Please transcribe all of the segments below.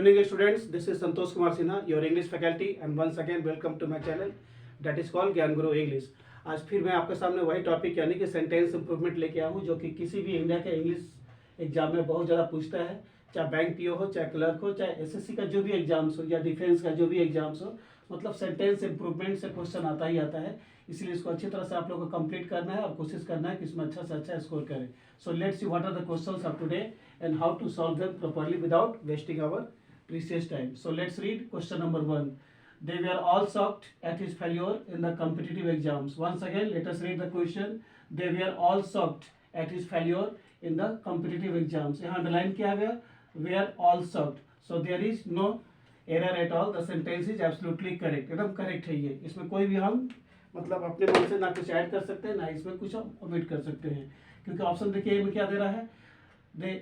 evening, students. This is Santosh Kumar Sinha, your English faculty, and once again welcome to my channel that is called ज्ञान गुरु English. आज फिर मैं आपके सामने वही टॉपिक यानी कि सेंटेंस इंप्रूवमेंट लेके आया हूँ, जो कि किसी भी इंडिया के इंग्लिश एग्जाम में बहुत ज़्यादा पूछता है, चाहे बैंक पीओ हो, चाहे क्लर्क हो, चाहे एसएससी का जो भी एग्जाम्स हो या डिफेंस का जो भी एग्जाम्स हो, मतलब सेंटेंस इंप्रूवमेंट से क्वेश्चन आता ही आता है। इसलिए इसको अच्छी तरह से आप लोगों को कंप्लीट करना है और कोशिश करना है कि इसमें अच्छा से अच्छा स्कोर करें। So let's see what are the questions of today and how to solve them properly without wasting our precious time. So let's read question number 1. They were all shocked at his failure in the competitive exams. Once again, let us read the question. They were all shocked at his failure in the competitive exams. यहाँ underline किया गया were all shocked. So there is no error at all. The sentence is absolutely correct. एकदम correct है ये। इसमें कोई भी हम मतलब अपने मन से ना कुछ ऐड कर सकते हैं, ना इसमें कुछ हम ओमिट कर सकते हैं, क्योंकि ऑप्शन देखिए में क्या दे रहा है, दे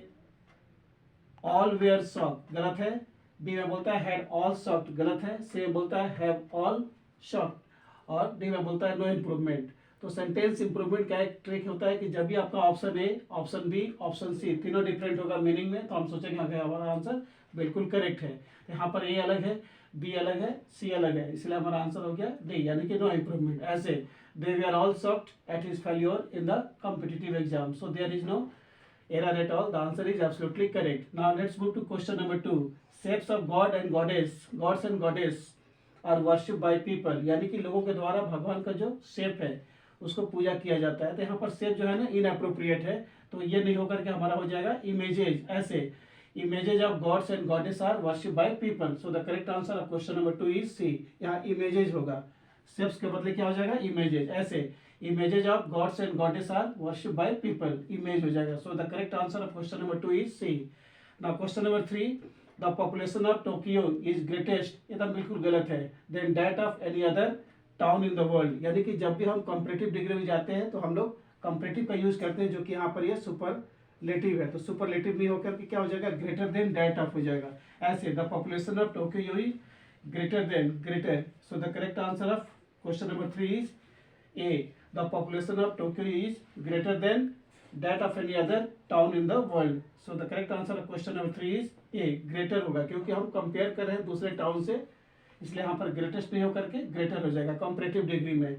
ऑल वेयर शॉक्ड गलत है, बी में बोलता है हैड ऑल शॉक्ड गलत है, सी में बोलता है हैव ऑल शॉक्ड और डी में बोलता है नो इम्प्रूवमेंट। तो सेंटेंस इंप्रूवमेंट का एक ट्रिक होता है कि जब भी आपका option A, option B, option C तीनों डिफरेंट होगा मीनिंग में, तो हम सोचेंगे हमारा आंसर बिल्कुल करेक्ट है। यहाँ पर ए अलग है, बी अलग है, सी अलग है, इसलिए हमारा आंसर हो गया डी यानी कि नो इम्प्रूवमेंट। ऐसे they we are all shocked at his failure in the competitive exam, so there is no error at all. The answer is absolutely correct. Now let's move to question number 2. Shapes of God and goddess, gods and goddess are worshipped by people. यानी कि लोगों के द्वारा भगवान का जो shape है उसको पूजा किया जाता है। तो यहाँ पर शेप जो है ना इनअप्रोप्रिएट है, तो ये नहीं होकर के हमारा हो जाएगा इमेजेज। ऐसे images of gods and goddess are worshipped by people. So the correct answer of question number 2 is C. यहाँ इमेजेज होगा, शेप्स के बदले क्या हो जाएगा इमेजेज। ऐसे images of gods and goddess are worshipped by people, image हो जाएगा। So the correct answer of question number 2 is C. Now question number 3, the population of Tokyo is greatest, ये तो बिल्कुल गलत है, than that of any other town in the world। यानी कि जब भी हम कंपैरेटिव डिग्री में जाते हैं तो हम लोग कंपैरेटिव का यूज करते हैं, जो कि यहाँ पर ये सुपरलेटिव है, तो सुपरलेटिव नहीं होकर के क्या हो जाएगा ग्रेटर देन दैट ऑफ हो जाएगा। ऐसे the population of Tokyo is greater than greater. So the correct answer of question number 3 is A. The population of Tokyo is greater than that of any other town in the world. So the correct answer of question number 3 is A. Greater होगा, क्योंकि हम compare कर रहे हैं दूसरे town से, इसलिए यहाँ पर ग्रेटेस्ट नहीं होकर के ग्रेटर हो जाएगा कंपैरेटिव डिग्री में।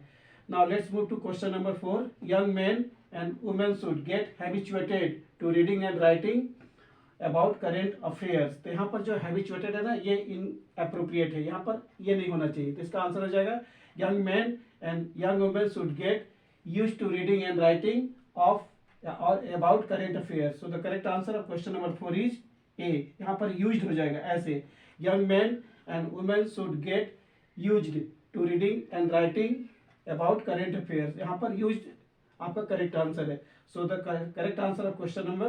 Now let's move to question number 4. Young men and women should get habituated to reading and writing about current affairs. तो यहाँ पर जो habituated है ना ये inappropriate है, यहाँ पर ये नहीं होना चाहिए, तो इसका आंसर हो जाएगा young men and young women should get used to reading and writing of or about current affairs. So the correct answer of question number 4 is A. यहाँ पर used हो जाएगा। ऐसे young men and women should get used to reading and writing about current affairs, यहाँ पर used आपका correct answer है। So the correct answer of question number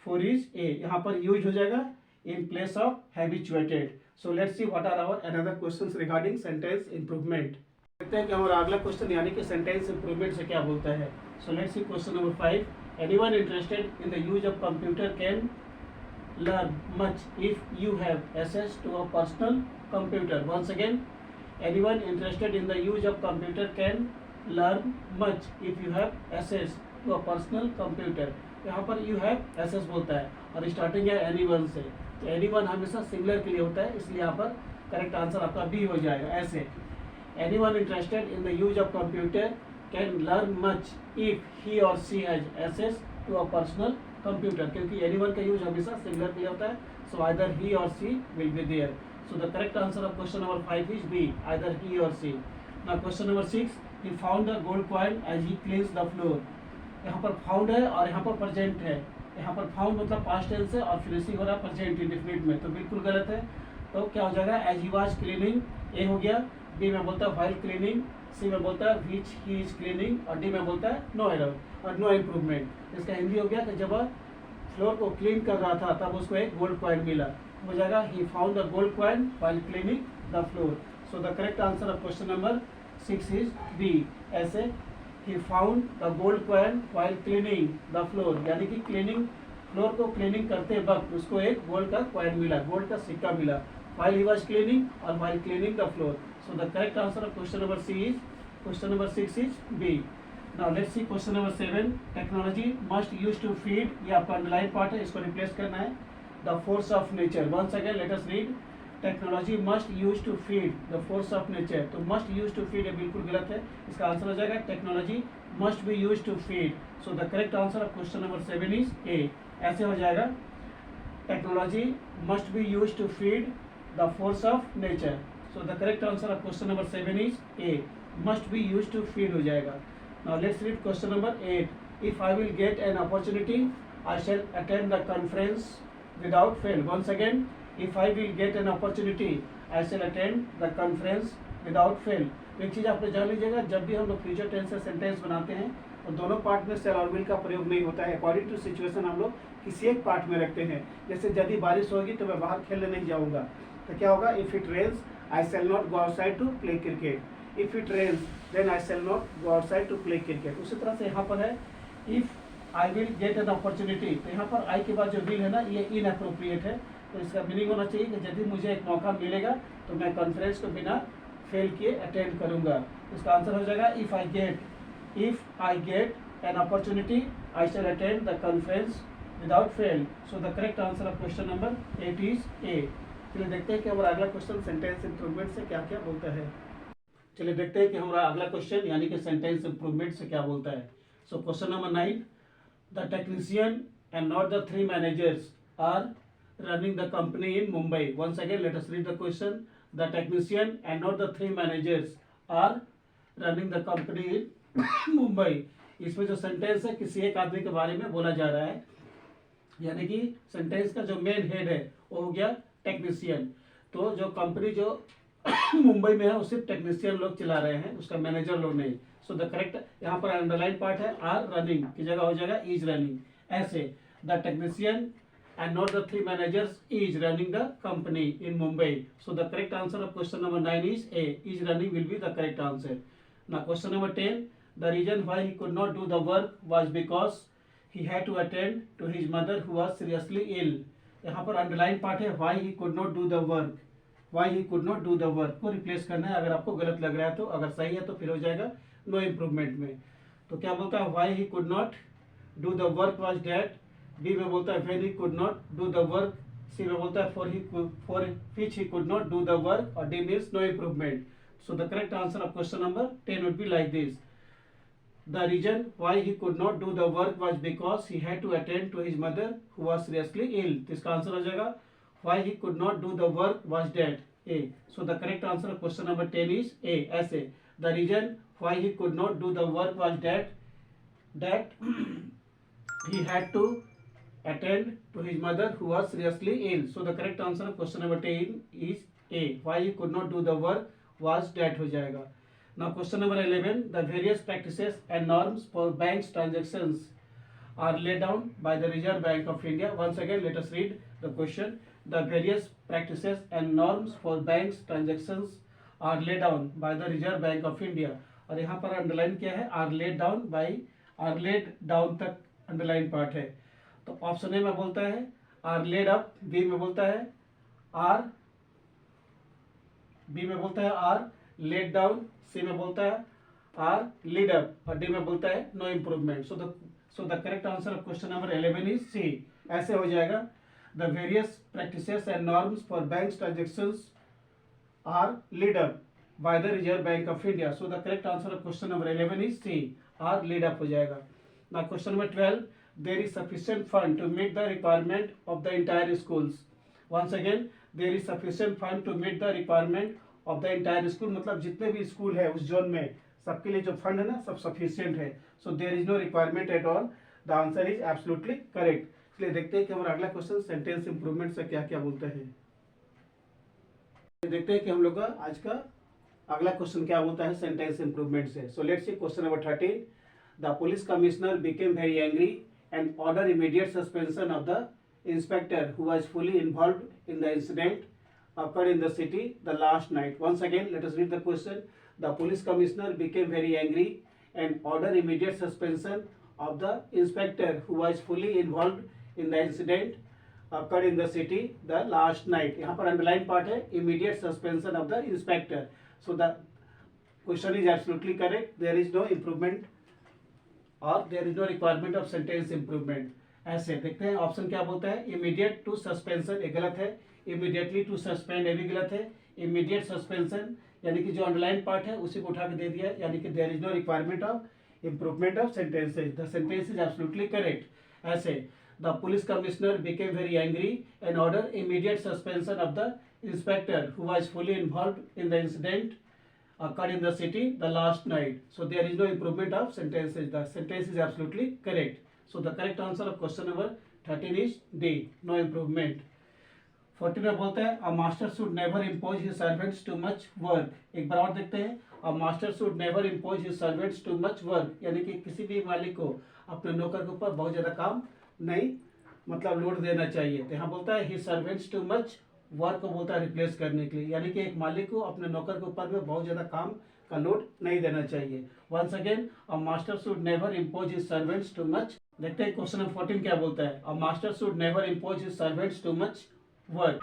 4 is A. यहाँ पर used हो जाएगा in place of habituated. So let's see what are our another questions regarding sentence improvement. देखते हैं कि हमारा अगला क्वेश्चन यानी कि सेंटेंस इंप्रूवमेंट से क्या बोलता है। So let's see question number 5. Anyone interested in the use of computer can learn much if you have access to a personal computer. Once again, anyone interested in the use of computer can learn much if you have access to a personal computer. यहाँ पर you have access बोलता है और starting है anyone से, तो anyone हमेशा singular के लिए होता है, इसलिए यहाँ पर करेक्ट आंसर आपका बी हो जाएगा। ऐसे anyone interested in the use of computer can learn much if he or she has access to a personal computer, क्योंकि anyone का use हमेशा सिंगुलर के लिए होता है, so either he or she will be there. So the correct answer of question number 5 is B, either he or she. Now question number 6, he found a gold coin as he cleans the floor. यहाँ पर found है और यहाँ पर present है, यहाँ पर found मतलब past tense है और finishing हो रहा है present indefinite में, तो बिल्कुल गलत है। तो क्या हो जाएगा as he was cleaning, A हो गया, बी में बोलता है while cleaning, सी में बोलता है which he is cleaning और डी में बोलता है no error और no improvement। इसका हिंदी हो गया कि जब वह फ्लोर को क्लीन कर रहा था तब उसको एक गोल्ड कॉइन मिला, हो जाएगा he found a gold coin while cleaning the floor. So the correct answer of question number 6 is B. ऐसे he found the gold coin while cleaning the floor, यानी कि क्लीनिंग फ्लोर को cleaning करते वक्त उसको एक गोल्ड का coin मिला, गोल्ड का सिक्का मिला, while he was cleaning or while cleaning the floor. So the correct answer of question number C is question number 6 is B. Now let's see question number 7. Technology must use to feed, ये आपका underline part है, इसको replace करना है। the force of nature. Once again let us read. Technology must use to feed the force of nature. तो must use to feed ये बिल्कुल गलत है. इसका आंसर हो जाएगा technology must be use to feed. So the correct answer of question number 7 is ए. ऐसे हो जाएगा technology must be use to feed the force of nature. So the correct answer of question number 7 is A. Must be use to feed हो जाएगा. Now let's read question number 8. If I will get an opportunity I shall attend the conference without fail. Once again, if I will get an opportunity, I shall attend the conference without fail. एक चीज आपने जान लीजिएगा, जब भी हम लोग future tense से सेंटेंस बनाते हैं तो दोनों पार्ट में shall और will का प्रयोग नहीं होता है. अकॉर्डिंग टू सिचुएशन हम लोग किसी एक पार्ट में रखते हैं. जैसे यदि बारिश होगी तो मैं बाहर खेलने नहीं जाऊंगा, तो क्या होगा? If it rains I shall not go outside to play cricket. If it rains then I shall not go outside to play cricket. उसी तरह से यहाँ पर है if I will get an opportunity. तो यहाँ पर आई के बाद जो विल है ना, ये इनअप्रोप्रिएट है. तो इसका मीनिंग होना चाहिए कि यदि मुझे एक मौका मिलेगा तो मैं कॉन्फ्रेंस को बिना फेल किए अटेंड करूंगा. इसका आंसर हो जाएगा if I get an opportunity I shall attend the conference without fail. So the correct answer of question number 8 is A. चलिए देखते हैं कि हमारा अगला क्वेश्चन सेंटेंस इंप्रूवमेंट से क्या क्या बोलता है. चलिए देखते हैं कि हमारा अगला क्वेश्चन यानी कि सेंटेंस इंप्रूवमेंट से क्या बोलता है. So question number 9. The technician and not the three managers are running the company in Mumbai. Once again, let us read the question. The technician and not the three managers are running the company in Mumbai. इसमें जो sentence है किसी एक आदमी के बारे में बोला जा रहा है, यानी कि सेंटेंस का जो मेन हेड है वो हो गया टेक्नीशियन. तो जो कंपनी जो मुंबई में है वो सिर्फ टेक्नीशियन लोग चला रहे हैं, उसका मैनेजर लोग नहीं. सो द करेक्ट यहाँ पर अंडरलाइन पार्ट है आर रनिंग की जगह हो जाएगा इज रनिंग. ऐसे the technician and not the three managers is running the company in Mumbai. So the correct answer of question number 9 is A. Is running will be the correct answer. Now question number 10. The reason why he could not do the work was because he had to attend to his mother who was seriously ill. यहाँ पर underline part है why he could not do the work. Why he could not do the work को replace करना है. अगर आपको गलत लग रहा है तो, अगर सही है तो फिर हो जाएगा नो इम्प्रूवमेंट में. तो क्या बोलता है? Why he could not do the work was that. B में बोलता है when he could not do the work. C में बोलता है for which he could not do the work. और D means no improvement. So the correct answer of question number 10 would be like this. The reason why he could not do the work was because he had to attend to his mother who was seriously ill. तो इसका answer हो जाएगा why he could not do the work was that a. So the correct answer of question number 10 is ए. ऐसे the reason why he could not do the work was that he had to attend to his mother who was seriously ill. So the correct answer of question number 10 is A. Why he could not do the work was that हो जाएगा. Now question number 11. The various practices and norms for banks transactions are laid down by the Reserve Bank of India. Once again let us read the question. The various practices and norms for banks transactions are laid down by the Reserve Bank of India. और यहाँ पर underline क्या है? Are laid down by. Are laid down तक underline part है. तो option A में बोलता है आर लेड अप. बी में बोलता है आर लेड डाउन. सी में बोलता है आर लीड अप. और डी में बोलता है no improvement. So the correct answer of question number 11 is C. ऐसे हो जाएगा the various practices and norms for bank transactions are lead up by the Reserve Bank of India. So the correct answer of question number 11 is C. R lead up हो जाएगा. Now question number 12. There is sufficient fund to meet the requirement of the entire schools. Once again, there is sufficient fund to meet the requirement of the entire school. मतलब जितने भी school है उस zone में सबके लिए जो fund है ना सब सफिशियंट है. So there is no requirement at all. The answer is absolutely correct. इसलिए देखते हैं कि हमारा अगला क्वेश्चन सेंटेंस इंप्रूवमेंट से क्या क्या बोलता है. देखते हैं कि हम लोग का आज का अगला क्वेश्चन क्या बोलता है सेंटेंस इंप्रूवमेंट से. सो let's see question number 13. The police commissioner became very angry and order immediate suspension of the inspector who was fully involved in the incident occurred in the city the last night. Once again let us read the question. The police commissioner became very angry and ordered immediate suspension of the inspector who was fully involved in the incident occurred in the city the last night. यहाँ पर underline part है immediate suspension of the inspector. So the question is absolutely correct. There is no improvement or there is no requirement of sentence improvement. ऐसे देखते हैं option क्या बोलता है, immediate to suspension ये गलत है, इमीडिएटली टू सस्पेंड ये भी गलत है, इमीडिएट सस्पेंशन यानी कि जो अंडरलाइन पार्ट है उसी को उठा के दे दिया है, यानी कि there is no requirement of improvement of sentences, the sentence is absolutely correct. ऐसे the police commissioner became very angry and order immediate suspension of the inspector who was fully involved in the incident occurred in the city the last night. So there is no improvement of sentences. The sentence is absolutely correct. So the correct answer of question number 13 is D. No improvement. 14 में बोलता है a master should never impose his servants too much work. एक बार और देखते हैं, a master should never impose his servants too much work. यानी कि किसी भी मालिक को अपने नौकर के ऊपर बहुत ज़्यादा काम नहीं मतलब लोड देना चाहिए। तो यहाँ बोलता है his servants too much work को बोलता है रिप्लेस करने के लिए, यानी कि एक मालिक को अपने नौकर के ऊपर में बहुत ज्यादा काम का लोड नहीं देना चाहिए। Once again a master should never impose his servants too much. देखते हैं क्वेश्चन नंबर 14 क्या बोलता है, a master should never impose his servants too much work.